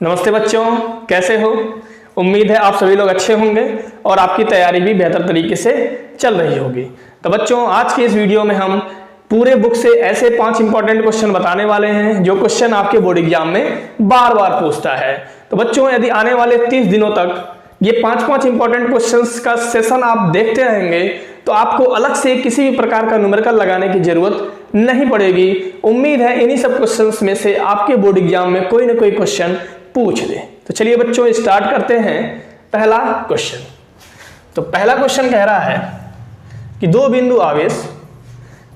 नमस्ते बच्चों, कैसे हो? उम्मीद है आप सभी लोग अच्छे होंगे और आपकी तैयारी भी बेहतर तरीके से चल रही होगी। तो बच्चों, आज के इस वीडियो में हम पूरे बुक से ऐसे 5 इंपॉर्टेंट क्वेश्चन बताने वाले हैं जो क्वेश्चन आपके बोर्ड एग्जाम में बार बार पूछता है। तो बच्चों, यदि आने वाले 30 दिनों तक ये 5 इंपॉर्टेंट क्वेश्चंस का सेशन आप देखते रहेंगे तो आपको अलग से किसी भी प्रकार का न्यूमेरिकल लगाने की जरूरत नहीं पड़ेगी। उम्मीद है इन्हीं सब क्वेश्चंस में से आपके बोर्ड एग्जाम में कोई ना कोई क्वेश्चन पूछ ले। तो चलिए बच्चों, स्टार्ट करते हैं पहला क्वेश्चन। तो पहला क्वेश्चन कह रहा है कि दो बिंदु आवेश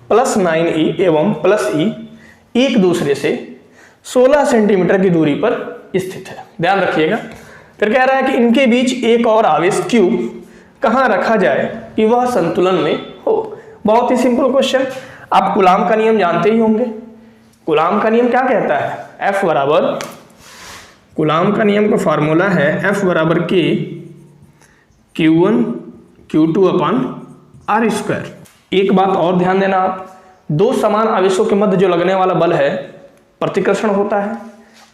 +9e एवं +e एक दूसरे से 16 सेंटीमीटर की दूरी पर स्थित है। ध्यान रखिएगा। फिर कह रहा है कि इनके बीच एक और आवेश Q कहां रखा जाए कि वह संतुलन में हो। बहुत ही सिंपल क्वेश्चन। आप कूलाम का नियम जानते ही होंगे। कूलाम का नियम क्या कहता है? F बराबर, कूलाम का नियम का फॉर्मूला है F बराबर K Q1 Q2 upon R square. एक बात और ध्यान देना आप, दो समान आवेशों के मध्य जो लगने वाला बल है प्रतिकर्षण होता है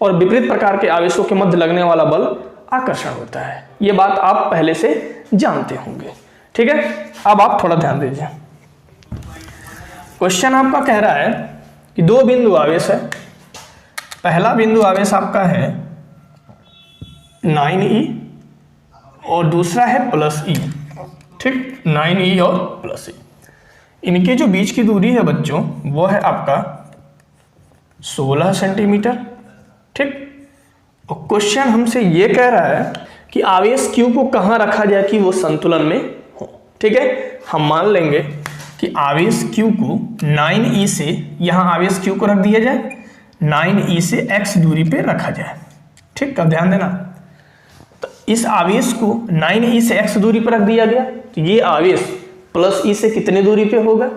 और विपरीत प्रकार के आवेशों के मध्य लगने वाला बल आकर्षण होता है। ये बात आप पहले से जानते होंगे। ठीक है, अब आप थोड़ा ध्यान दीजिए। क्वेश्चन आपका कह रहा है कि दो बिंदु आवेश है। पहला बिंदु आवेश आपका है 9e और दूसरा है +e। ठीक, 9e और +e। इनके जो बीच की दूरी है बच्चों वो है आपका 16 सेंटीमीटर। ठीक, और क्वेश्चन हमसे ये कह रहा है कि आवेश Q को कहां रखा जाए कि वो संतुलन में हो। ठीक है, हम मान लेंगे कि आवेश Q को 9e से, यहां आवेश Q को रख दिया जाए 9e से x दूरी पे रखा जाए। ठीक, अब ध्यान देना। तो इस आवेश को 9e से x दूरी पर रख दिया गया तो ये आवेश +e से कितने दूरी पे होगा?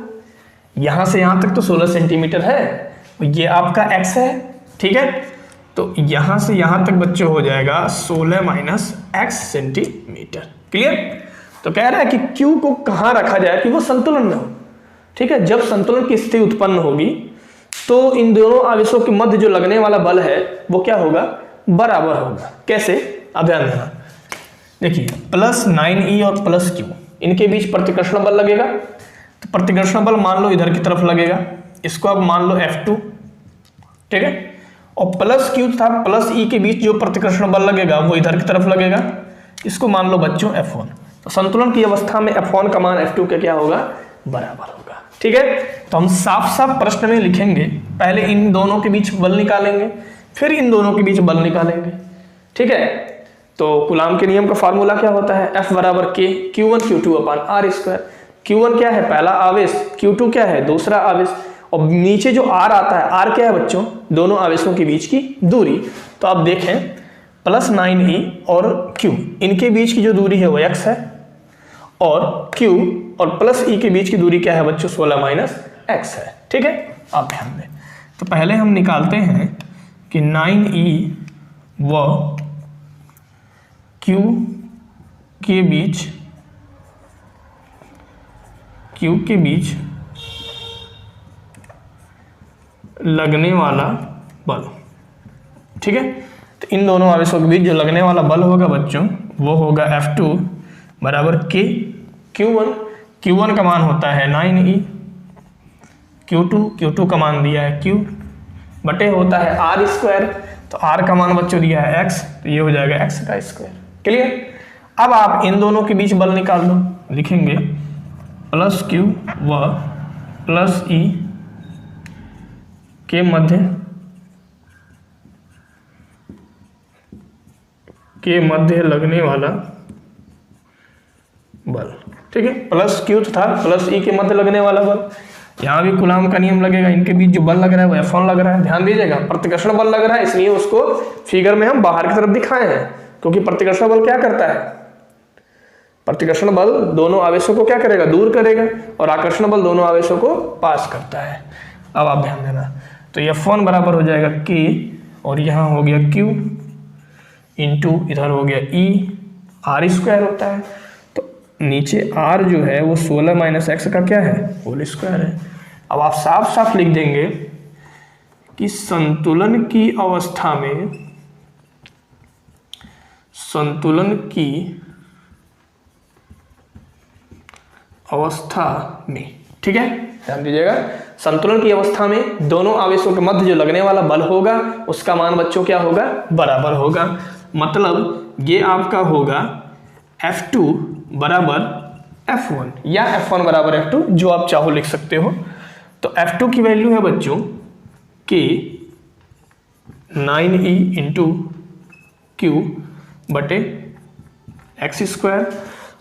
यहां से यहां तक तो 16 सेंटीमीटर है, ये आपका x है। ठीक है, तो यहां से यहां तक बच्चों हो जाएगा 16 - x सेंटीमीटर। क्लियर? तो कह रहा है कि Q को कहां रखा जाए कि वो संतुलन में हो। ठीक है, जब संतुलन की स्थिति उत्पन्न होगी तो इन दोनों आवेशों के मध्य जो लगने वाला बल है वो क्या होगा? बराबर होगा। कैसे? अब ध्यान देना। देखिए, +9e और +Q इनके बीच प्रतिकर्षण बल लगेगा। तो प्रतिकर्षण बल मान लो इधर की तरफ लगेगा, इसको अब मान लो F2। ठीक है, और +Q था +e के बीच जो प्रतिकर्षण बल लगेगा वो इधर की तरफ लगेगा, इसको मान लो बच्चों F1। तो संतुलन की अवस्था में F1 का मान F2 के क्या होगा? बराबर होगा। ठीक है, तो हम साफ साफ प्रश्न में लिखेंगे, पहले इन दोनों के बीच बल निकालेंगे फिर इन दोनों के बीच बल निकालेंगे। ठीक है, तो कूलाम के नियम का फार्मूला क्या होता है? F बराबर K Q1 Q2 upon R square. Q1 क्या है? पहला आवेश। Q2 क्या है? दूसरा आवेश। और नीचे जो R आता है, R क्या है बच्चों? दोनों आवेशों के बीच की दूरी। तो आप देखें, +9e और Q इनके बीच की जो दूरी है वो x है और Q और +e के बीच की दूरी क्या है बच्चों? 16 - x है। ठीक है, आप ध्यान दें। तो पहले हम निकालते हैं कि 9e व Q के बीच लगने वाला बल। ठीक है, तो इन दोनों आवेशों के बीच जो लगने वाला बल होगा बच्चों वो होगा F2 बराबर K Q1 का मान होता है 9e, Q2 का मान दिया है Q बटे होता है R स्क्वायर। तो R का मान बच्चों दिया है x, तो ये हो जाएगा x का स्क्वायर। क्लियर? अब आप इन दोनों के बीच बल निकाल दो। लिखेंगे +Q व +e के मध्य लगने वाला बल। ठीक है, +Q था +e के मध्य लगने वाला बल। यहाँ भी कूलाम का नियम लगेगा, इनके बीच जो बल लग रहा है वो F1 लग रहा है। ध्यान दीजिएगा, प्रतिकर्षण बल लग रहा है इसलिए उसको फिगर में हम बाहर की तरफ दिखाए हैं, क्योंकि प्रतिकर्षण बल क्या करता है? प्रतिकर्षण बल दोनों आवेशों को क्या करेगा? दूर करेगा, और आकर्षण बल दोनों आवेशों को पास करता है। अब आप ध्यान देना। तो F1 बराबर हो जाएगा K और यहाँ हो गया Q इंटू इधर हो गया E, R स्क्वायर होता है। तो नीचे R जो है वो 16 - x का क्या है? होल स्क्वायर है। अब आप साफ साफ लिख देंगे कि संतुलन की अवस्था में संतुलन की अवस्था में, ठीक है, ध्यान दीजिएगा, संतुलन की अवस्था में दोनों आवेशों के मध्य जो लगने वाला बल होगा उसका मान बच्चों क्या होगा, बराबर होगा। मतलब ये आपका होगा F2 बराबर F1 या F1 बराबर F2, जो आप चाहो लिख सकते हो। तो F2 की वैल्यू है बच्चों कि 9E इंटू क्यू बटे एक्स स्क्वायर,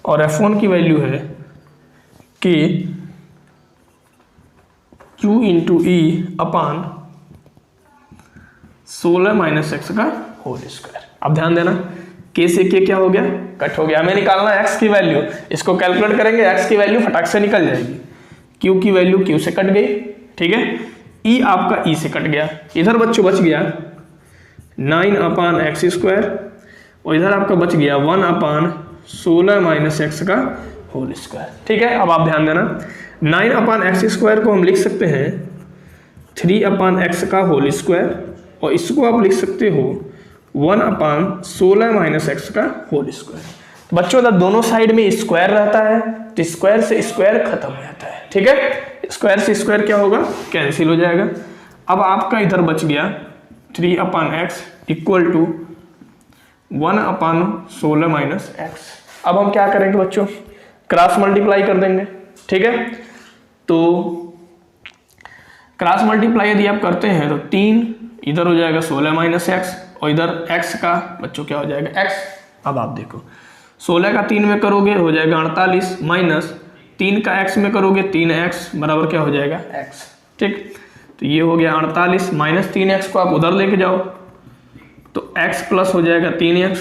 और F1 की वैल्यू है कि Q इंटू ई अपान 16 माइनस एक्स का होल स्क्वायर। अब ध्यान देना, K से K क्या हो गया, कट हो गया। हमें निकालना है x की वैल्यू, इसको कैलकुलेट करेंगे, x की वैल्यू फटाक से निकल जाएगी। Q की वैल्यू Q से कट गई, ठीक है, E आपका E से कट गया, इधर बच्चों बच गया 9 अपान एक्स स्क्वायर, और इधर आपका बच गया 1 अपान 16 माइनस एक्स का होल स्क्वायर, ठीक है। अब आप ध्यान देना, 9 अपान एक्स स्क्वायर को हम लिख सकते हैं 3 अपान एक्स का होल स्क्वायर, और इसको आप लिख सकते हो 1 अपान 16 माइनस एक्स का होल स्क्वायर। तो बच्चों जब दोनों साइड में स्क्वायर रहता है तो स्क्वायर से स्क्वायर खत्म हो जाता है, ठीक है, स्क्वायर से स्क्वायर क्या होगा, कैंसिल हो जाएगा। अब आपका इधर बच गया 3 upon x equal to 1 upon 16 minus x. अब हम क्या करेंगे बच्चों, क्रॉस मल्टीप्लाई कर देंगे, ठीक है। तो क्रॉस मल्टीप्लाई यदि आप करते हैं तो 3 इधर हो जाएगा 16 माइनस एक्स, और इधर x का बच्चों क्या हो जाएगा x। अब आप देखो 16 का 3 में करोगे हो जाएगा 48, माइनस 3 का x में करोगे 3x बराबर क्या हो जाएगा x, ठीक। तो ये हो गया 48, माइनस 3x को आप उधर लेके जाओ तो x प्लस हो जाएगा 3x,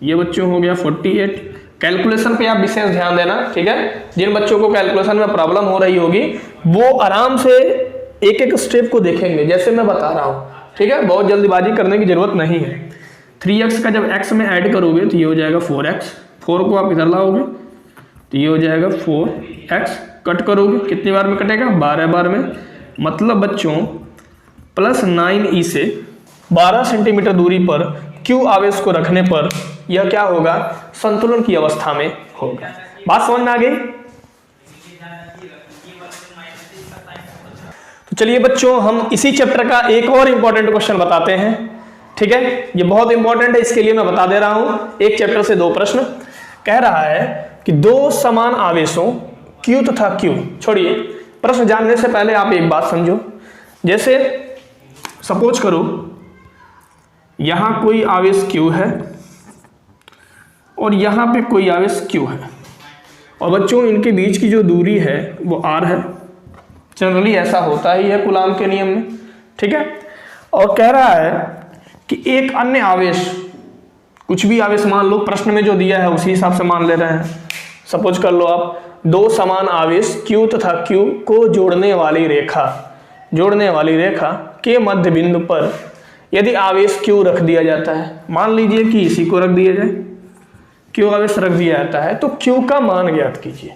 ये बच्चों हो गया 48। कैलकुलेशन पे आप विशेष ध्यान देना, ठीक है, जिन बच्चों को कैलकुलेशन में प्रॉब्लम हो रही होगी वो आराम से एक एक स्टेप को देखेंगे जैसे मैं बता रहा हूँ, ठीक है, बहुत जल्दीबाजी करने की जरूरत नहीं है। 3x का जब x में ऐड करोगे तो ये हो जाएगा 4x, 4 को आप इधर लाओगे तो ये हो जाएगा 4x, कट करोगे कितनी बार में कटेगा, 12 बार में। मतलब बच्चों प्लस 9e से 12 सेंटीमीटर दूरी पर Q आवेश को रखने पर यह क्या होगा, संतुलन की अवस्था में होगा। बात समझ में आ गई। तो चलिए बच्चों हम इसी चैप्टर का एक और इंपॉर्टेंट क्वेश्चन बताते हैं, ठीक है, ये बहुत इंपॉर्टेंट है, इसके लिए मैं बता दे रहा हूं। एक चैप्टर से 2 प्रश्न कह रहा है कि 2 समान आवेशों Q तथा Q, छोड़िए प्रश्न जानने से पहले आप एक बात समझो। जैसे सपोज करो यहां कोई आवेश Q है और यहां पे कोई आवेश Q है, और बच्चों इनके बीच की जो दूरी है वो r है। जनरली ऐसा होता ही है कूलाम के नियम में, ठीक है। और कह रहा है कि एक अन्य आवेश, कुछ भी आवेश मान लो, प्रश्न में जो दिया है उसी हिसाब से मान ले रहे हैं। सपोज कर लो आप 2 समान आवेश Q तथा Q को जोड़ने वाली रेखा के मध्य बिंदु पर यदि आवेश Q रख दिया जाता है, मान लीजिए कि इसी को रख दिया जाए, Q आवेश रख दिया जाता है, तो Q का मान ज्ञात कीजिए।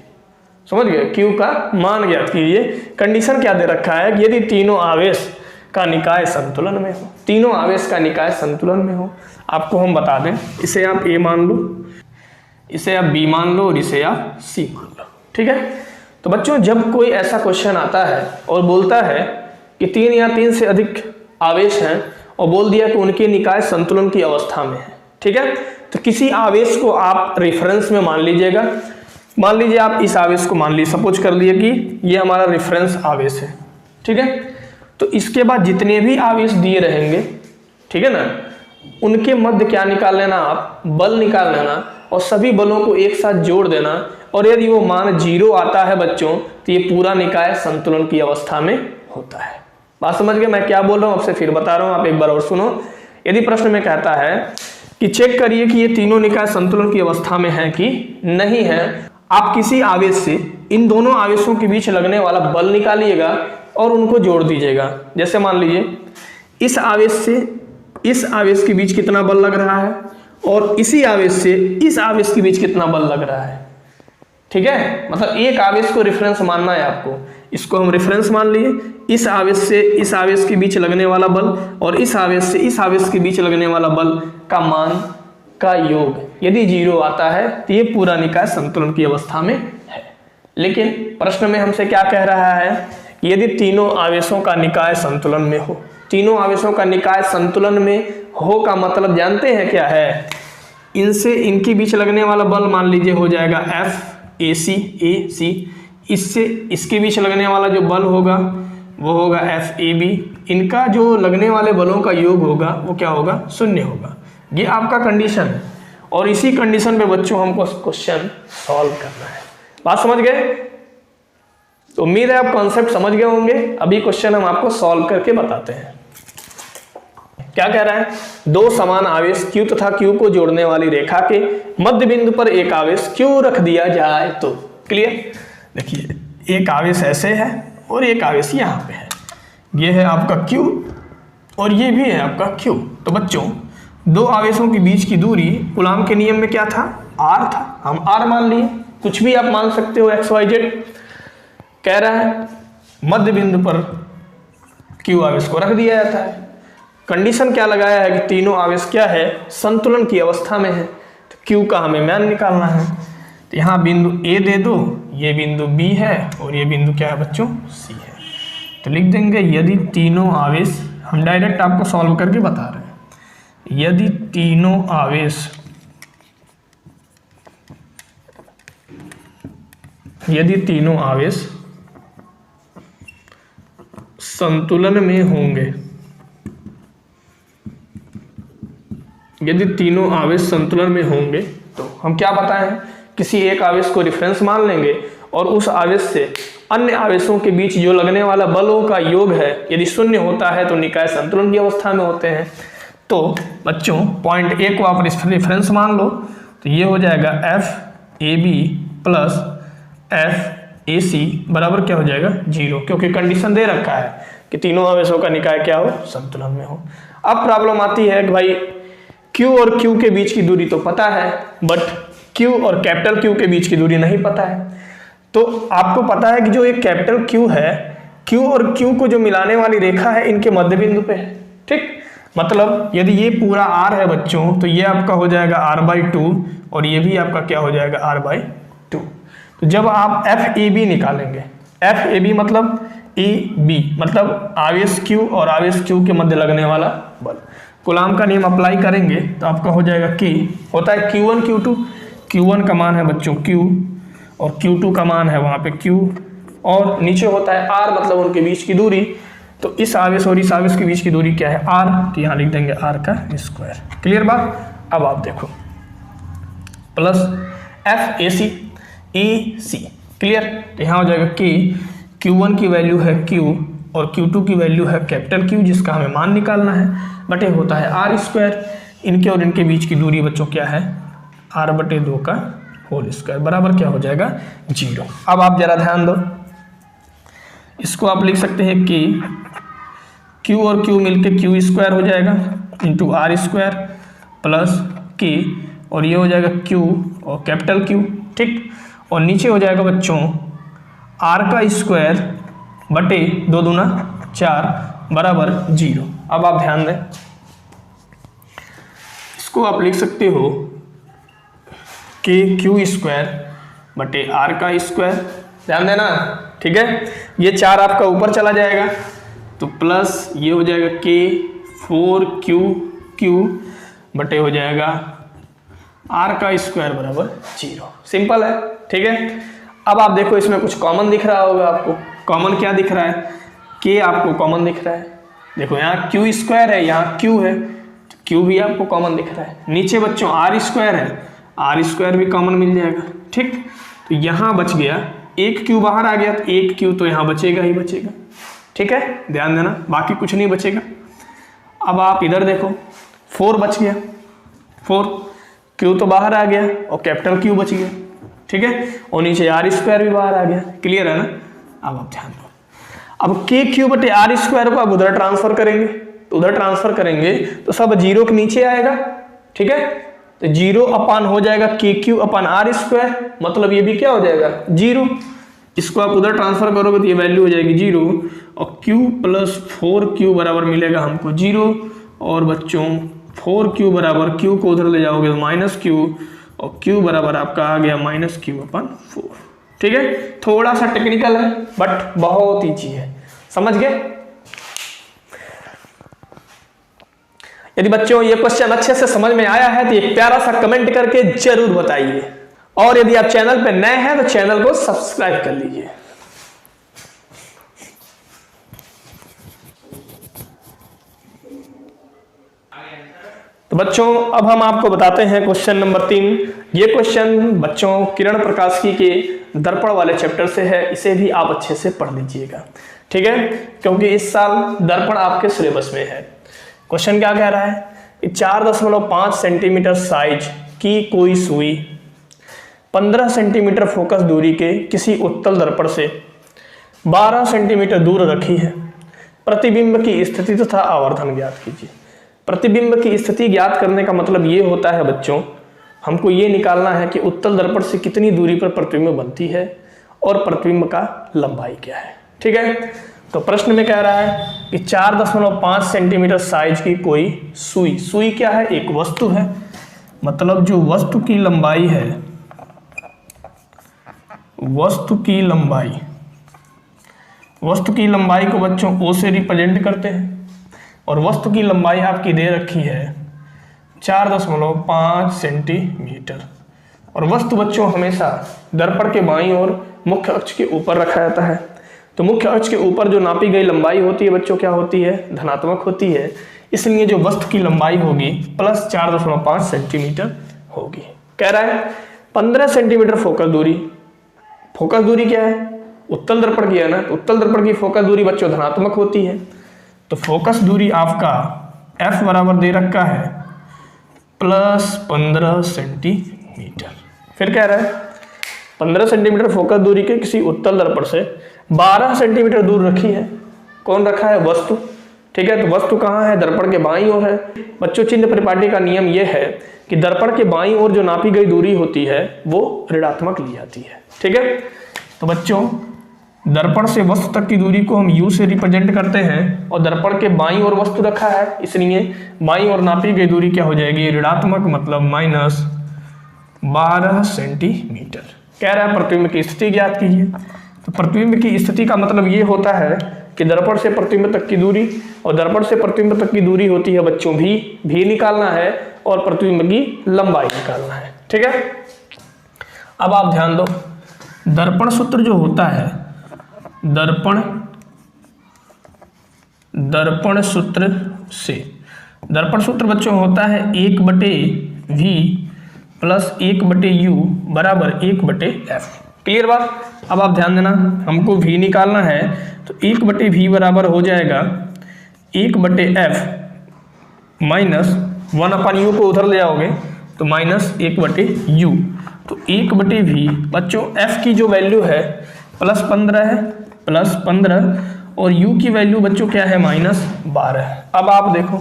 समझ गए, Q का मान ज्ञात कीजिए। कंडीशन क्या दे रखा है कि यदि तीनों आवेश का निकाय संतुलन में हो, तीनों आवेश का निकाय संतुलन में हो। आपको हम बता दें, इसे आप A मान लो, इसे आप B मान लो और इसे आप C मान लो, ठीक है। तो बच्चों जब कोई ऐसा क्वेश्चन आता है और बोलता है कि 3 या 3 से अधिक आवेश हैं और बोल दिया कि उनके निकाय संतुलन की अवस्था में है, ठीक है, तो किसी आवेश को आप रेफरेंस में मान लीजिएगा। मान लीजिए आप इस आवेश को मान लीजिए, सपोज कर लिए कि ये हमारा रेफरेंस आवेश है, ठीक है। तो इसके बाद जितने भी आवेश दिए रहेंगे, ठीक है ना, उनके मध्य क्या निकाल लेना, आप बल निकाल लेना और सभी बलों को एक साथ जोड़ देना, और यदि वो मान 0 आता है बच्चों तो ये पूरा निकाय संतुलन की अवस्था में होता है। बात समझ गए मैं क्या बोल रहा हूँ, आपसे फिर बता रहा हूँ, आप एक बार और सुनो। यदि प्रश्न में कहता है कि चेक करिए कि ये तीनों निकाय संतुलन की अवस्था में है कि नहीं है, आप किसी आवेश से इन दोनों आवेशों के बीच लगने वाला बल निकालिएगा और उनको जोड़ दीजिएगा। जैसे मान लीजिए इस आवेश से इस आवेश के बीच कितना बल लग रहा है और इसी आवेश से इस आवेश के बीच कितना बल लग रहा है, ठीक है। मतलब एक आवेश को रेफरेंस मानना है आपको, इसको हम रेफरेंस मान लिए, इस आवेश से इस आवेश के बीच लगने वाला बल और इस आवेश से इस आवेश के बीच लगने वाला बल का मान का योग यदि 0 आता है तो ये पूरा निकाय संतुलन की अवस्था में है। लेकिन प्रश्न में हमसे क्या कह रहा है, यदि तीनों आवेशों का निकाय संतुलन में हो। तीनों आवेशों का निकाय संतुलन में हो का मतलब जानते हैं क्या है, इनसे इनके बीच लगने वाला बल मान लीजिए हो जाएगा F AC, इससे इसके बीच लगने वाला जो बल होगा वो होगा FAB। इनका जो लगने वाले बलों का योग होगा वो क्या होगा, 0 होगा। ये आपका कंडीशन है और इसी कंडीशन पे बच्चों हमको क्वेश्चन सॉल्व करना है। बात समझ गए? तो उम्मीद है आप कॉन्सेप्ट समझ गए होंगे। अभी क्वेश्चन हम आपको सॉल्व करके बताते हैं। क्या कह रहा है, दो समान आवेश Q तथा Q को जोड़ने वाली रेखा के मध्य बिंदु पर एक आवेश Q रख दिया जाए तो। क्लियर? देखिए एक आवेश ऐसे है और एक आवेश यहाँ पे है। ये है आपका Q और ये भी है आपका Q। तो बच्चों दो आवेशों के बीच की दूरी कूलाम के नियम में क्या था, R था। हम R मान लिए, कुछ भी आप मान सकते हो XYZ। कह रहा है मध्य बिंदु पर Q आवेश को रख दिया जाता है। कंडीशन क्या लगाया है कि तीनों आवेश क्या है, संतुलन की अवस्था में है। तो Q का हमें मान निकालना है। तो यहाँ बिंदु A दे दो, ये बिंदु B है और ये बिंदु क्या है बच्चों, C है। तो लिख देंगे यदि तीनों आवेश, हम डायरेक्ट आपको सॉल्व करके बता रहे हैं, यदि तीनों आवेश संतुलन में होंगे, यदि तीनों आवेश संतुलन में होंगे तो हम क्या बताएं, किसी एक आवेश को रेफरेंस मान लेंगे और उस आवेश से अन्य आवेशों के बीच जो लगने वाला बलों का योग है यदि 0 होता है तो निकाय संतुलन की अवस्था में होते हैं। तो बच्चों पॉइंट A को आप रेफरेंस मान लो, तो ये हो जाएगा FAB प्लस FAC बराबर क्या हो जाएगा, 0, क्योंकि कंडीशन दे रखा है कि तीनों आवेशों का निकाय क्या हो, संतुलन में हो। अब प्रॉब्लम आती है कि भाई Q और Q के बीच की दूरी तो पता है, बट Q और कैपिटल Q के बीच की दूरी नहीं पता है। तो आपको पता है कि जो एक कैपिटल Q है, Q और Q को जो मिलाने वाली रेखा है इनके मध्य बिंदु पे है। ठीक, मतलब यदि ये पूरा R है बच्चों तो ये आपका हो जाएगा R/2 और ये भी आपका क्या हो जाएगा, R/2। तो जब आप FAB निकालेंगे, FAB मतलब AB मतलब आवेश Q और आवेश Q के मध्य लगने वाला बल, कूलाम का नियम अप्लाई करेंगे तो आपका हो जाएगा K, होता है Q1 Q2, Q1 का मान है बच्चों Q और Q2 का मान है वहाँ पे Q और नीचे होता है R मतलब उनके बीच की दूरी। तो इस आवेश और इस आवेश के बीच की दूरी क्या है, R, तो यहाँ लिख देंगे R का स्क्वायर। क्लियर बात? अब आप देखो प्लस FAC AC। क्लियर? तो यहाँ हो जाएगा K, Q1 की वैल्यू है Q और Q2 की वैल्यू है कैपिटल Q जिसका हमें मान निकालना है, बटे होता है R²। इनके और इनके बीच की दूरी बच्चों क्या है, R/2 का होल स्क्वायर बराबर क्या हो जाएगा, 0। अब आप जरा ध्यान दो, इसको आप लिख सकते हैं कि Q और Q मिलके Q² हो जाएगा इंटू R² प्लस K और ये हो जाएगा Q और कैपिटल Q। ठीक, और नीचे हो जाएगा बच्चों R का स्क्वायर बटे 2 दूना 4 बराबर 0। अब आप ध्यान दें, इसको आप लिख सकते हो कि Q² बटे R का स्क्वायर, ध्यान देना। ठीक है, ये 4 आपका ऊपर चला जाएगा तो प्लस ये हो जाएगा K 4Q बटे हो जाएगा R का स्क्वायर बराबर 0। सिंपल है। ठीक है, अब आप देखो इसमें कुछ कॉमन दिख रहा होगा आपको। कॉमन क्या दिख रहा है, K आपको कॉमन दिख रहा है। देखो यहाँ Q² है, यहाँ Q है, तो Q भी आपको कॉमन दिख रहा है। नीचे बच्चों R² है, R² भी कॉमन मिल जाएगा। ठीक, तो यहाँ बच गया एक Q बाहर आ गया, तो एक Q तो यहाँ बचेगा ही बचेगा। ठीक है, ध्यान देना, बाकी कुछ नहीं बचेगा। अब आप इधर देखो 4 बच गया, 4 Q तो बाहर आ गया और कैपिटल Q बच गया। ठीक है, और नीचे R² भी बाहर आ गया। क्लियर है ना? अब आप ध्यान दो, अब KQ बटे R² को आप उधर ट्रांसफर करेंगे, तो उधर ट्रांसफर करेंगे तो सब 0 के नीचे आएगा। ठीक है, तो 0 अपान हो जाएगा KQ अपान R², मतलब ये भी क्या हो जाएगा 0। इसको आप उधर ट्रांसफर करोगे तो ये वैल्यू हो जाएगी 0 और Q प्लस 4Q बराबर मिलेगा हमको 0 और बच्चों 4q बराबर q को उधर ले जाओगे तो -q और q बराबर आपका आ गया -q/4। ठीक है, थोड़ा सा टेक्निकल है बट बहुत ईजी है, समझ गए। यदि बच्चों ये क्वेश्चन अच्छे से समझ में आया है तो एक प्यारा सा कमेंट करके जरूर बताइए, और यदि आप चैनल पे नए हैं तो चैनल को सब्सक्राइब कर लीजिए। तो बच्चों अब हम आपको बताते हैं क्वेश्चन नंबर 3। ये क्वेश्चन बच्चों किरण प्रकाशिकी के दर्पण वाले चैप्टर से है, इसे भी आप अच्छे से पढ़ लीजिएगा, ठीक है, क्योंकि इस साल दर्पण आपके सिलेबस में है। क्वेश्चन क्या कह रहा है कि 4.5 सेंटीमीटर साइज की कोई सुई 15 सेंटीमीटर फोकस दूरी के किसी उत्तल दर्पण से 12 सेंटीमीटर दूर रखी है। प्रतिबिंब की स्थिति तथा आवर्धन ज्ञात कीजिए। प्रतिबिंब की स्थिति ज्ञात करने का मतलब ये होता है बच्चों, हमको ये निकालना है कि उत्तल दर्पण से कितनी दूरी पर प्रतिबिंब बनती है और प्रतिबिंब का लंबाई क्या है। ठीक है, तो प्रश्न में कह रहा है कि 4.5 सेंटीमीटर साइज की कोई सुई, सुई क्या है, एक वस्तु है, मतलब जो वस्तु की लंबाई है, वस्तु की लंबाई को बच्चों O से रिप्रेजेंट करते हैं, और वस्तु की लंबाई आपकी दे रखी है 4.5 सेंटीमीटर। और वस्तु बच्चों हमेशा दर्पण के बाईं ओर मुख्य अक्ष के ऊपर रखा जाता है। तो मुख्य अक्ष के ऊपर जो नापी गई लंबाई होती है बच्चों क्या होती है, धनात्मक होती है, इसलिए जो वस्तु की लंबाई होगी प्लस 4.5 सेंटीमीटर होगी। कह रहा है 15 सेंटीमीटर फोकस दूरी, फोकस दूरी क्या है, उत्तल दर्पण की है ना, तो उत्तल दर्पण की फोकस दूरी बच्चों धनात्मक होती है, तो फोकस दूरी आपका F बराबर दे रखा है प्लस 15 सेंटीमीटर। फिर कह रहा है 15 सेंटीमीटर फोकस दूरी के किसी उत्तल दर्पण से 12 सेंटीमीटर दूर रखी है। कौन रखा है, वस्तु। ठीक है, तो वस्तु कहाँ है, दर्पण के बाईं ओर है। बच्चों चिन्ह परिपाटी का नियम यह है कि दर्पण के बाईं ओर जो नापी गई दूरी होती है वो ऋणात्मक ली जाती है। ठीक है, तो बच्चों दर्पण से वस्तु तक की दूरी को हम U से रिप्रेजेंट करते हैं, और दर्पण के बाईं ओर वस्तु रखा है, इसलिए बाईं ओर नापी गई दूरी क्या हो जाएगी, ऋणात्मक, मतलब -12 सेंटीमीटर। कह रहा है प्रतिबिंब की स्थिति ज्ञात कीजिए। तो प्रतिबिंब की स्थिति का मतलब ये होता है कि दर्पण से प्रतिबिंब तक की दूरी, और दर्पण से प्रतिबिंब तक की दूरी होती है बच्चों भी निकालना है, और प्रतिबिंब की लंबाई निकालना है। ठीक है, अब आप ध्यान दो, दर्पण सूत्र जो होता है, दर्पण सूत्र बच्चों होता है 1/v प्लस 1/u बराबर 1/f। क्लियर बात। अब आप ध्यान देना, हमको v निकालना है, तो 1/v बराबर हो जाएगा 1/f माइनस 1/u को उधर ले जाओगे तो -1/u, तो 1/v बच्चों f की जो वैल्यू है +15 है, +15, और u की वैल्यू बच्चों क्या है, -12। अब आप देखो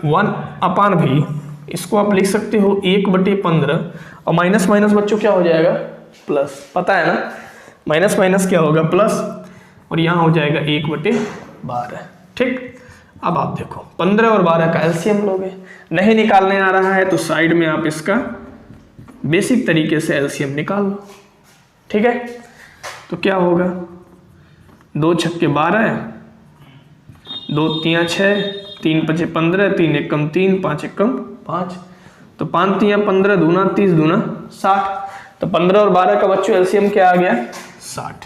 1/v, इसको आप लिख सकते हो 1/15, और माइनस माइनस बच्चों क्या हो जाएगा, प्लस। पता है ना, माइनस माइनस क्या होगा, प्लस, और यहाँ हो जाएगा 1/12। ठीक, अब आप देखो 15 और 12 का एलसीएम लोगे, नहीं निकालने आ रहा है तो साइड में आप इसका बेसिक तरीके से एलसीएम निकाल लो। ठीक है, तो क्या होगा, 2 छक्के 12, 2 तियां 6, 3 पचे 15, 3 एकम 3, 5 एकम 5, तो 5 तियां 15, दूना 30, दूना 60, तो 15 और 12 का बच्चों एलसीएम क्या आ गया, 60।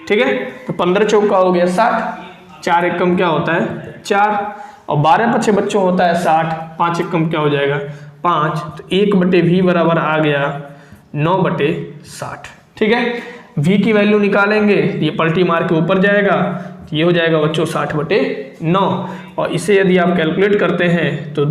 ठीक है, तो 15 चौका हो गया 60, 4 एकम क्या होता है 4, और 12 पचे बच्चों होता है 60, 5 एकम क्या हो जाएगा 5, तो 1/v बराबर आ गया 9/60। ठीक है, v की वैल्यू निकालेंगे, ये पलटी मार के ऊपर जाएगा, तो ये हो जाएगा बच्चों 60/9, और इसे यदि आप कैलकुलेट करते हैं तो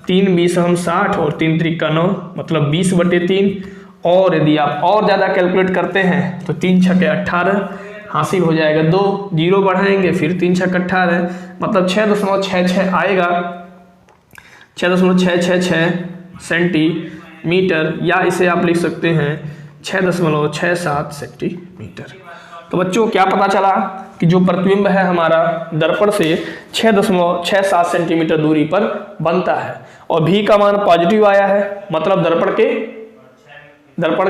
3 20 हम 60 और 3 3 9, मतलब 20/3, और यदि आप और ज़्यादा कैलकुलेट करते हैं तो 3 छक्के 18 हासिल हो जाएगा, 2 0 बढ़ाएंगे फिर 3 छक्के 18, मतलब 6.66 आएगा, 6.666 सेंटीमीटर, या इसे आप लिख सकते हैं 6.67 सेंटीमीटर। तो बच्चों क्या पता चला कि जो प्रतिबिंब है हमारा दर्पण से 6.67 सेंटीमीटर दूरी पर बनता है, और भी का मान पॉजिटिव आया है, मतलब दर्पण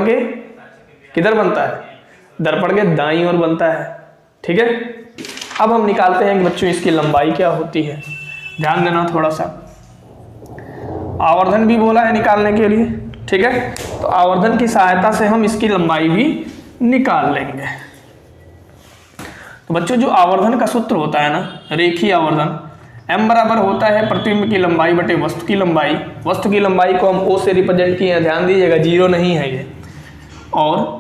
के किधर बनता है, दर्पण के दाईं ओर बनता है। ठीक है, अब हम निकालते हैं कि बच्चों इसकी लंबाई क्या होती है। ध्यान देना थोड़ा सा, आवर्धन भी बोला है निकालने के लिए। ठीक है, तो आवर्धन की सहायता से हम इसकी लंबाई भी निकाल लेंगे। तो बच्चों जो आवर्धन का सूत्र होता है ना, रेखीय आवर्धन, m बराबर होता है प्रतिबिंब की लंबाई बटे वस्तु की लंबाई। वस्तु की लंबाई को हम O से रिप्रेजेंट किए हैं, ध्यान दीजिएगा, 0 नहीं है ये। और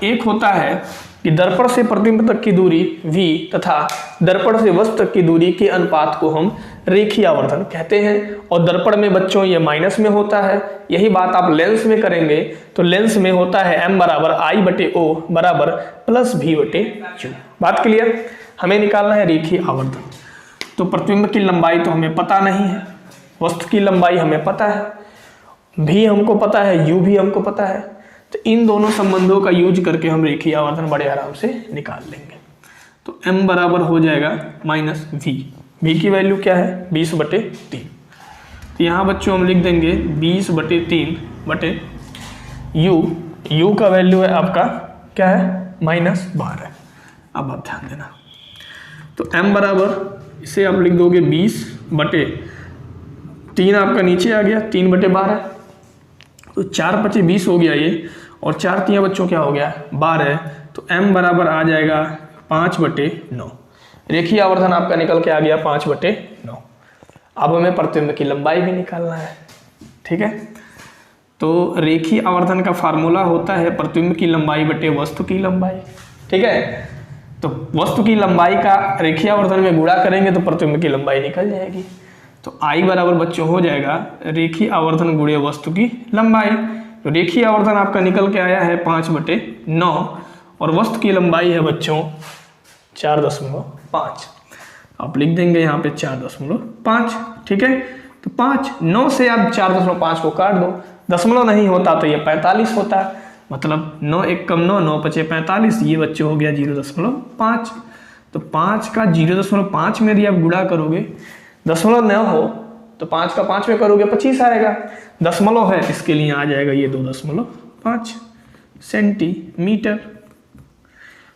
एक होता है कि दर्पण से प्रतिबिंब तक की दूरी v तथा दर्पण से वस्तु तक की दूरी के अनुपात को हम रेखीय आवर्धन कहते हैं। और दर्पण में बच्चों ये माइनस में होता है, यही बात आप लेंस में करेंगे तो लेंस में होता है m बराबर I बटे O बराबर प्लस v बटे q। बात क्लियर, हमें निकालना है रेखीय आवर्धन। तो प्रतिबिंब की लंबाई तो हमें पता नहीं है, वस्तु की लंबाई हमें पता है, v हमको पता है, u भी हमको पता है। तो इन दोनों संबंधों का यूज करके हम रेखीय आवर्धन बड़े आराम से निकाल लेंगे। तो m बराबर हो जाएगा माइनस v की वैल्यू क्या है 20/3। तो यहाँ बच्चों हम लिख देंगे 20/3 बटे u का वैल्यू है आपका क्या है -12। अब आप ध्यान देना, तो m बराबर इसे आप लिख दोगे 20/3, आपका नीचे आ गया 3/12, तो 4×5 = 20 हो गया ये, और 4×3 बच्चों क्या हो गया 12। तो m बराबर आ जाएगा 5/9। रेखीय आवर्धन आपका निकल के आ गया 5/9। अब हमें प्रतिबिंब की लंबाई भी निकालना है। ठीक है, तो रेखीय आवर्धन का फार्मूला होता है प्रतिबिंब की लंबाई बटे वस्तु की लंबाई। ठीक है, तो वस्तु की लंबाई का रेखीय आवर्धन में गुणा करेंगे तो प्रतिबिंब की लंबाई निकल जाएगी। तो I बराबर बच्चों हो जाएगा रेखीय आवर्धन गुणे वस्तु की लंबाई। तो रेखीय आवर्धन आपका निकल के आया है 5/9, और वस्तु की लंबाई है बच्चों 4.5। आप लिख देंगे यहाँ पे 4.5। ठीक है, तो 9 से आप 4.5 को काट दो, दशमलव नहीं होता तो ये 45 होता है, मतलब 9 1 कम 9, 9 5 45, ये बच्चों हो गया 0.5। तो 5 का 0.5 में यदि आप गुणा करोगे, दशमलव न हो तो 5 का 5 में करोगे 25 आएगा, दशमलव है इसके लिए आ जाएगा ये 2.5 सेंटीमीटर।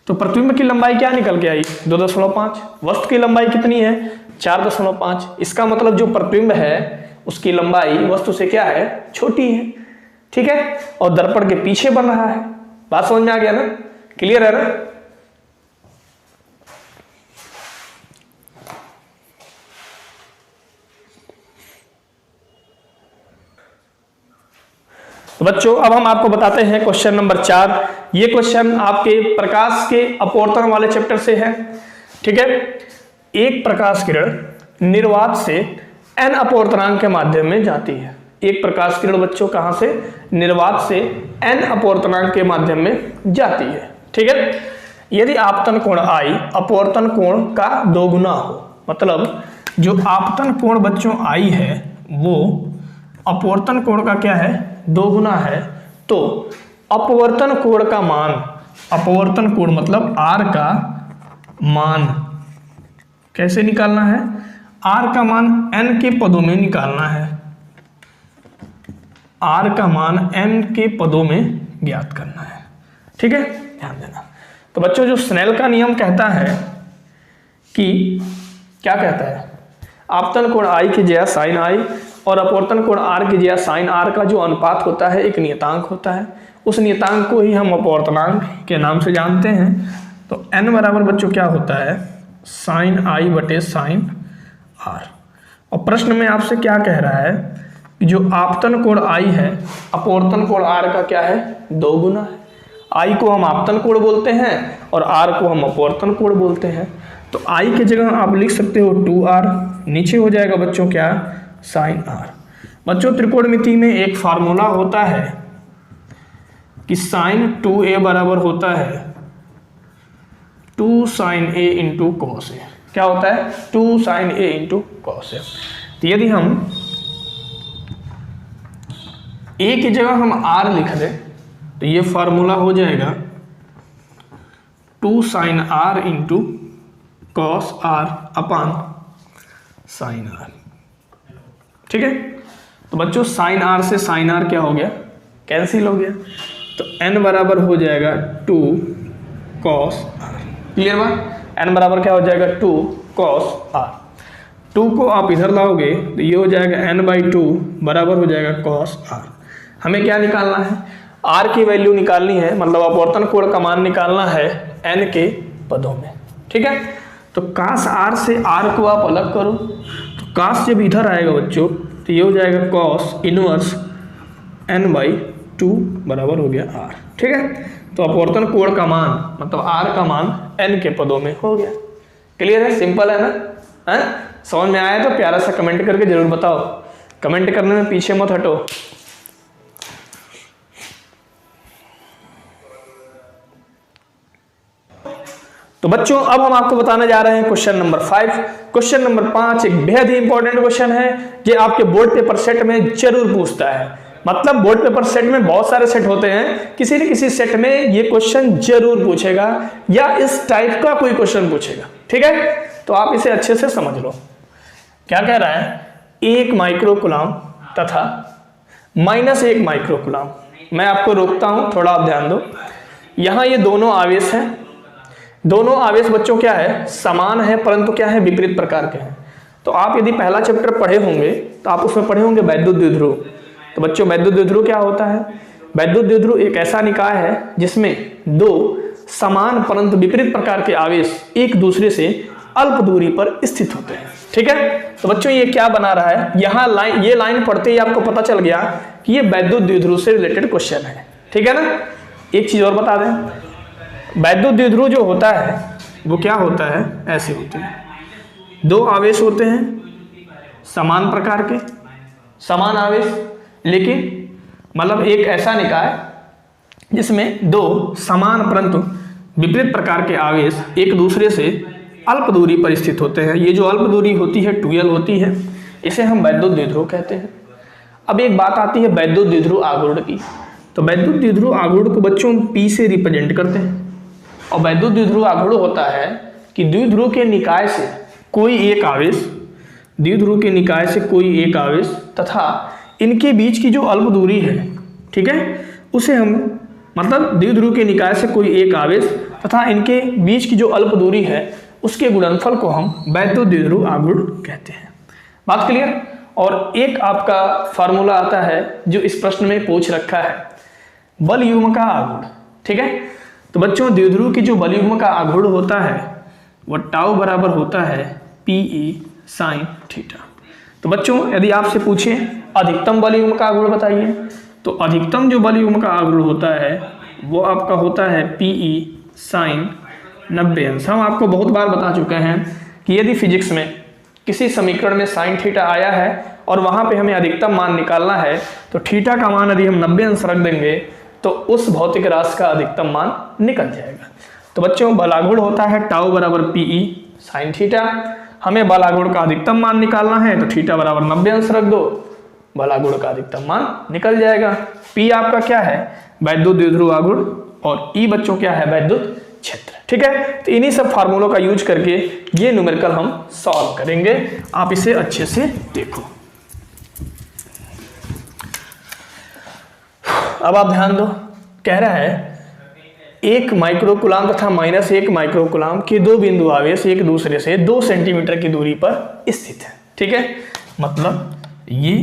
तो प्रतिबिंब की लंबाई क्या निकल के आई 2.5, वस्तु की लंबाई कितनी है 4.5। इसका मतलब जो प्रतिबिंब है उसकी लंबाई वस्तु से क्या है छोटी है। ठीक है, और दर्पण के पीछे बन रहा है। बात समझ में आ गया ना, क्लियर है ना। तो बच्चों अब हम आपको बताते हैं क्वेश्चन नंबर 4। ये क्वेश्चन आपके प्रकाश के अपवर्तन वाले चैप्टर से है। ठीक है, एक प्रकाश किरण निर्वात से n अपवर्तनांक के माध्यम में जाती है। एक प्रकाश किरण बच्चों कहां से, निर्वात से n अपवर्तनांक के माध्यम में जाती है। ठीक है, यदि आपतन कोण I अपवर्तन कोण का 2 गुना हो, मतलब जो आपतन कोण बच्चों I है वो अपवर्तन कोण का क्या है 2 गुना है, तो अपवर्तन कोण का मान, अपवर्तन कोण मतलब R का मान कैसे निकालना है, R का मान n के पदों में निकालना है। R का मान n के पदों में ज्ञात करना है। ठीक है, ध्यान देना। तो बच्चों जो स्नेल का नियम कहता है कि क्या कहता है, आपतन कोण I की जगह साइन I और अपवर्तन कोण R की जगह साइन R का जो अनुपात होता है एक नियतांक होता है, उस नियतांक को ही हम अपवर्तनांक के नाम से जानते हैं। तो n बराबर बच्चों क्या होता है साइन I बटे साइन R। और प्रश्न में आपसे क्या कह रहा है कि जो आपतन कोण I है अपवर्तन कोण R का क्या है 2 गुना है। I को हम आपतन कोण बोलते हैं और R को हम अपवर्तन कोण बोलते हैं। तो I की जगह आप लिख सकते हो 2R, नीचे हो जाएगा बच्चों क्या साइन R। बच्चों त्रिकोणमिति में एक फार्मूला होता है कि साइन 2A बराबर होता है 2 sin A into cos A। क्या होता है 2 sin A into cos A। तो यदि हम A की जगह हम R लिख दें तो ये फार्मूला हो जाएगा 2 sine r into cos r upon sine r. ठीक है, तो बच्चों साइन आर से साइन आर क्या हो गया, कैंसिल हो गया, तो n बराबर हो जाएगा 2 कॉस आर। क्लियर बात, n बराबर क्या हो जाएगा 2 कॉस आर। 2 को आप इधर लाओगे तो ये हो जाएगा n/2 बराबर हो जाएगा कॉस आर। हमें क्या निकालना है, r की वैल्यू निकालनी है, मतलब अपवर्तन कोण का मान निकालना है n के पदों में। ठीक है, तो cos r से r को आप अलग करो, तो cos जब इधर आएगा बच्चों तो ये हो जाएगा cos इनवर्स n/2 बराबर हो गया r। ठीक है, तो अपवर्तन कोण का मान मतलब r का मान n के पदों में हो गया। क्लियर है, सिंपल है ना, है? समझ में आया तो प्यारा सा कमेंट करके जरूर बताओ, कमेंट करने में पीछे मत हटो। तो बच्चों अब हम आपको बताने जा रहे हैं क्वेश्चन नंबर 5। क्वेश्चन नंबर 5 एक बेहद ही इंपॉर्टेंट क्वेश्चन है, ये आपके बोर्ड पेपर सेट में जरूर पूछता है। मतलब बोर्ड पेपर सेट में बहुत सारे सेट होते हैं, किसी न किसी सेट में ये क्वेश्चन जरूर पूछेगा या इस टाइप का कोई क्वेश्चन पूछेगा। ठीक है, तो आप इसे अच्छे से समझ लो। क्या कह रहा है, 1 माइक्रोकूलम तथा -1 माइक्रोकूलम। मैं आपको रोकता हूं, थोड़ा आप ध्यान दो। यहां ये दोनों आवेश हैं, दोनों आवेश बच्चों क्या है, समान है परंतु क्या है, विपरीत प्रकार के हैं। तो आप यदि पहला चैप्टर पढ़े होंगे तो आप उसमें पढ़े होंगे वैद्युत द्विध्रुव। तो बच्चों वैद्युत द्विध्रुव क्या होता है, वैद्युत द्विध्रुव एक ऐसा निकाय है जिसमें दो समान परंतु विपरीत प्रकार के आवेश एक दूसरे से अल्प दूरी पर स्थित होते हैं। ठीक है, तो बच्चों ये क्या बना रहा है, यहाँ लाइन, ये लाइन पढ़ते ही आपको पता चल गया कि ये वैद्युत द्विध्रुव से रिलेटेड क्वेश्चन है। ठीक है ना, एक चीज और बता दें, वैद्युत द्विध्रुव जो होता है वो क्या होता है, ऐसे होते हैं, दो आवेश होते हैं समान प्रकार के, समान आवेश, लेकिन मतलब एक ऐसा निकाय जिसमें दो समान परंतु विपरीत प्रकार के आवेश एक दूसरे से अल्प दूरी पर स्थित होते हैं। ये जो अल्प दूरी होती है 2l होती है, इसे हम वैद्युत द्विध्रुव कहते हैं। अब एक बात आती है वैद्युत द्विध्रुव आघूर्ण की। तो वैद्युत द्विध्रुव आघूर्ण को बच्चों P से रिप्रेजेंट करते हैं, और वैद्युत द्विध्रुव आघूर्ण होता है कि द्विध्रुव के निकाय से कोई एक आवेश, द्विध्रुव के निकाय से कोई एक आवेश तथा इनके बीच की जो अल्प दूरी है, ठीक है, उसे हम मतलब द्विध्रुव के निकाय से कोई एक आवेश तथा इनके बीच की जो अल्प दूरी है उसके गुणनफल को हम वैद्युत द्विध्रुव आघूर्ण कहते हैं। बात क्लियर। और एक आपका फार्मूला आता है जो इस प्रश्न में पूछ रखा है, बल युग्म का आघूर्ण। ठीक है, तो बच्चों द्विध्रुव की जो बल युग्म का आघूर्ण होता है वह टाउ बराबर होता है PE sin थीटा। तो बच्चों यदि आपसे पूछे अधिकतम बल युग्म का आघूर्ण बताइए, तो अधिकतम जो बल युग्म का आघूर्ण होता है वो आपका होता है PE sin 90 अंश। हम आपको बहुत बार बता चुके हैं कि यदि फिजिक्स में किसी समीकरण में साइन थीटा आया है और वहां पे हमें अधिकतम मान निकालना है, तो थीटा का मान यदि हम 90 अंश रख देंगे तो उस भौतिक राशि का अधिकतम मान निकल जाएगा। तो बच्चों बलागुण होता है टाउ बराबर PE साइन थीटा। हमें बलागुण का अधिकतम मान निकालना है तो थीटा बराबर 90 अंश रख दो, बलागुण का अधिकतम मान निकल जाएगा। P आपका क्या है, वैद्युत द्विध्रुव आघूर्ण, और E बच्चों क्या है, वैद्युत क्षेत्र। ठीक है, तो इन्हीं सब फार्मूलों का यूज करके ये न्यूमेरिकल हम सॉल्व करेंगे। आप इसे अच्छे से देखो। अब आप ध्यान दो, कह रहा है 1 माइक्रोकूलम तथा -1 माइक्रोकूलम के दो बिंदु आवेश एक दूसरे से 2 सेंटीमीटर की दूरी पर स्थित है। ठीक है, मतलब ये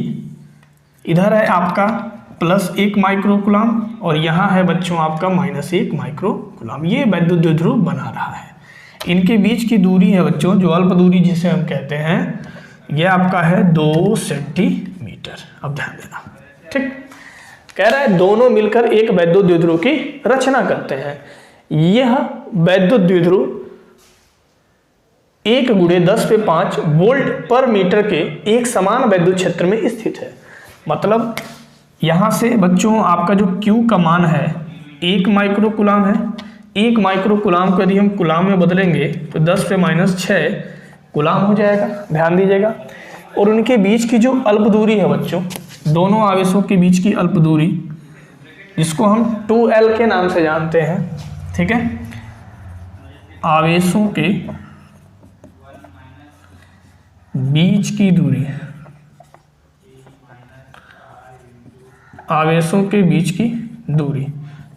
इधर है आपका +1 माइक्रोकूलम और यहाँ है बच्चों आपका -1 माइक्रोकूलम। ये वैद्युत द्विध्रुव बना रहा है। इनके बीच की दूरी है बच्चों, जो अल्प दूरी जिसे हम कहते हैं, यह आपका है 2 सेंटीमीटर। अब ध्यान देना, ठीक। कह रहा है दोनों मिलकर एक वैद्युत द्विध्रुव की रचना करते हैं। यह वैद्युत द्विध्रुव 1 × 10⁵ वोल्ट पर मीटर के एक समान वैद्युत क्षेत्र में स्थित है। मतलब यहां से बच्चों आपका जो Q का मान है 1 माइक्रोकूलम है। 1 माइक्रोकूलम को यदि हम कूलम में बदलेंगे तो 10⁻⁶ कूलम हो जाएगा। ध्यान दीजिएगा। और उनके बीच की जो अल्प दूरी है बच्चों, दोनों आवेशों के बीच की अल्प दूरी, जिसको हम 2L के नाम से जानते हैं, ठीक है, आवेशों के बीच की दूरी, आवेशों के बीच की दूरी,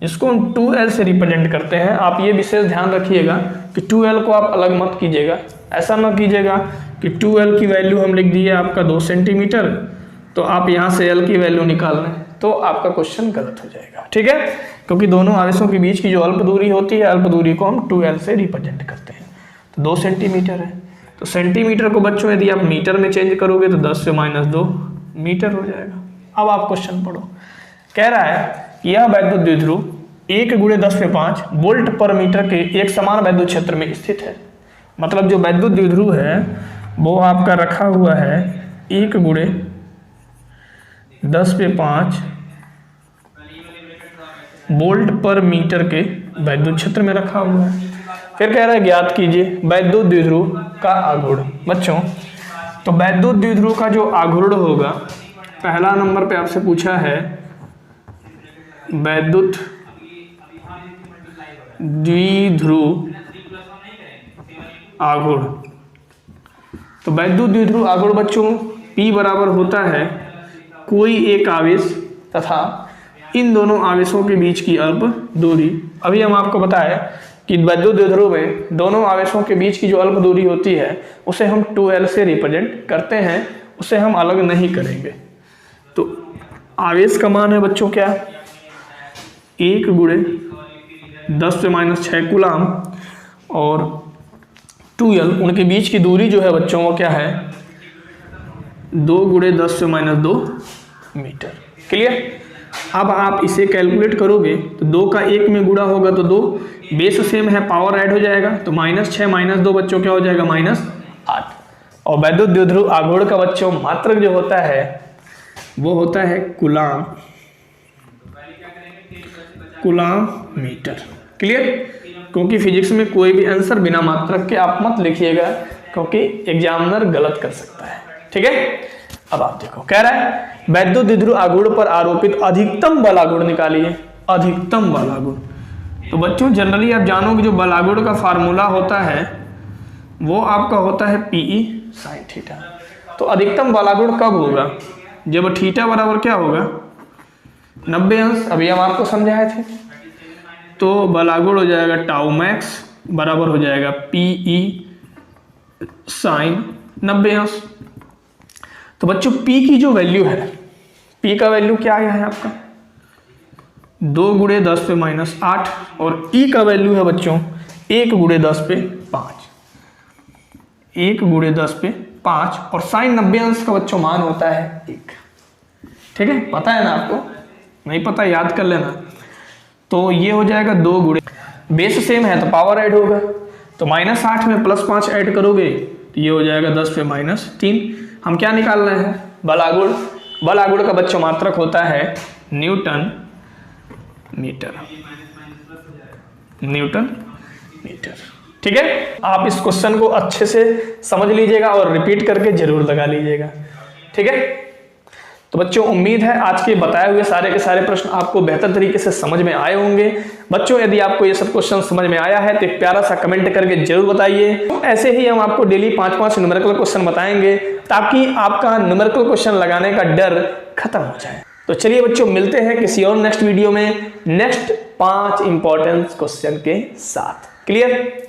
इसको हम 2l से रिप्रेजेंट करते हैं। आप ये विशेष ध्यान रखिएगा कि 2l को आप अलग मत कीजिएगा। ऐसा ना कीजिएगा कि 2l की वैल्यू हम लिख दिए आपका 2 सेंटीमीटर, तो आप यहाँ से l की वैल्यू निकाल लें, तो आपका क्वेश्चन गलत हो जाएगा। ठीक है, क्योंकि दोनों आवेशों के बीच की जो अल्प दूरी होती है, अल्प दूरी को हम 2l से रिप्रेजेंट करते हैं। तो 2 सेंटीमीटर है, तो सेंटीमीटर को बच्चों यदि आप मीटर में चेंज करोगे तो 10 से -2 मीटर हो जाएगा। अब आप क्वेश्चन पढ़ो। कह रहा है यह वैद्युत द्विध्रुव 1 × 10⁵ वोल्ट पर मीटर के एक समान वैद्युत क्षेत्र में स्थित है। मतलब जो वैद्युत द्विध्रुव है वो आपका रखा हुआ है 1 × 10⁵ वोल्ट पर मीटर के वैद्युत क्षेत्र में रखा हुआ है। फिर कह रहा है ज्ञात कीजिए वैद्युत द्विध्रुव का आघूर्ण। बच्चों तो वैद्युत द्विध्रुव का जो आघूर्ण होगा, पहला नंबर पे आपसे पूछा है वैद्युत द्विध्रुव आघूर्ण। तो वैद्युत द्विध्रुव आघूर्ण बच्चों P बराबर होता है कोई एक आवेश तथा इन दोनों आवेशों के बीच की अल्प दूरी। अभी हम आपको बताएं कि वैद्युत द्विध्रुव में दोनों आवेशों के बीच की जो अल्प दूरी होती है उसे हम 2l से रिप्रेजेंट करते हैं, उसे हम अलग नहीं करेंगे। तो आवेश का मान है बच्चों क्या, 1 × 10⁻6 कूलाम, और 2l उनके बीच की दूरी जो है बच्चों वो क्या है 2 × 10⁻2 मीटर। क्लियर। अब आप इसे कैलकुलेट करोगे तो 2 का 1 में गुणा होगा तो 2, बेस सेम है, पावर ऐड हो जाएगा, तो -6 - 2 बच्चों क्या हो जाएगा -8। और वैद्युत द्विध्रुव आघूर्ण का बच्चों मात्रक जो होता है वो होता है कूलाम मीटर। क्लियर। क्योंकि फिजिक्स में कोई भी आंसर बिना मात्रक के आप मत लिखिएगा, क्योंकि एग्जामिनर गलत कर सकता है। ठीक है। अब आप देखो, कह रहा है वैद्युत द्विध्रुव आघूर्ण पर आरोपित अधिकतम बल आघूर्ण निकालिए। अधिकतम बल आघूर्ण, तो बच्चों जनरली आप जानोगे जो बल आघूर्ण का फार्मूला होता है वो आपका होता है PE sin थीटा। तो अधिकतम बल आघूर्ण कब होगा, जब थीटा बराबर क्या होगा 90°। अभी हम आपको समझाए थे। तो बल आघूर्ण हो जाएगा टाउ मैक्स बराबर हो जाएगा PE sin 90°। तो बच्चों P की जो वैल्यू है, P का वैल्यू क्या है आपका 2 × 10⁻8, और E का वैल्यू है बच्चों 1 × 10⁵5। 1 × 10⁵5 और sin 90° का बच्चों मान होता है 1। ठीक है, पता है ना आपको, नहीं पता याद कर लेना। तो ये हो जाएगा 2 × बेस सेम है तो पावर ऐड होगा, तो -8 में +5 ऐड करोगे तो ये हो जाएगा 10⁻3। हम क्या निकाल रहे हैं बल आघूर्ण। बल आघूर्ण का बच्चों मात्रक होता है न्यूटन मीटर। ठीक है। आप इस क्वेश्चन को अच्छे से समझ लीजिएगा और रिपीट करके जरूर लगा लीजिएगा। ठीक है। तो बच्चों उम्मीद है आज के बताए हुए सारे के सारे प्रश्न आपको बेहतर तरीके से समझ में आए होंगे। बच्चों यदि आपको ये सब क्वेश्चन समझ में आया है तो एक प्यारा सा कमेंट करके जरूर बताइए। तो ऐसे ही हम आपको डेली 5-5 न्यूमेरिकल क्वेश्चन बताएंगे ताकि आपका न्यूमेरिकल क्वेश्चन लगाने का डर खत्म हो जाए। तो चलिए बच्चों मिलते हैं किसी और नेक्स्ट वीडियो में नेक्स्ट 5 इंपॉर्टेंट क्वेश्चन के साथ। क्लियर।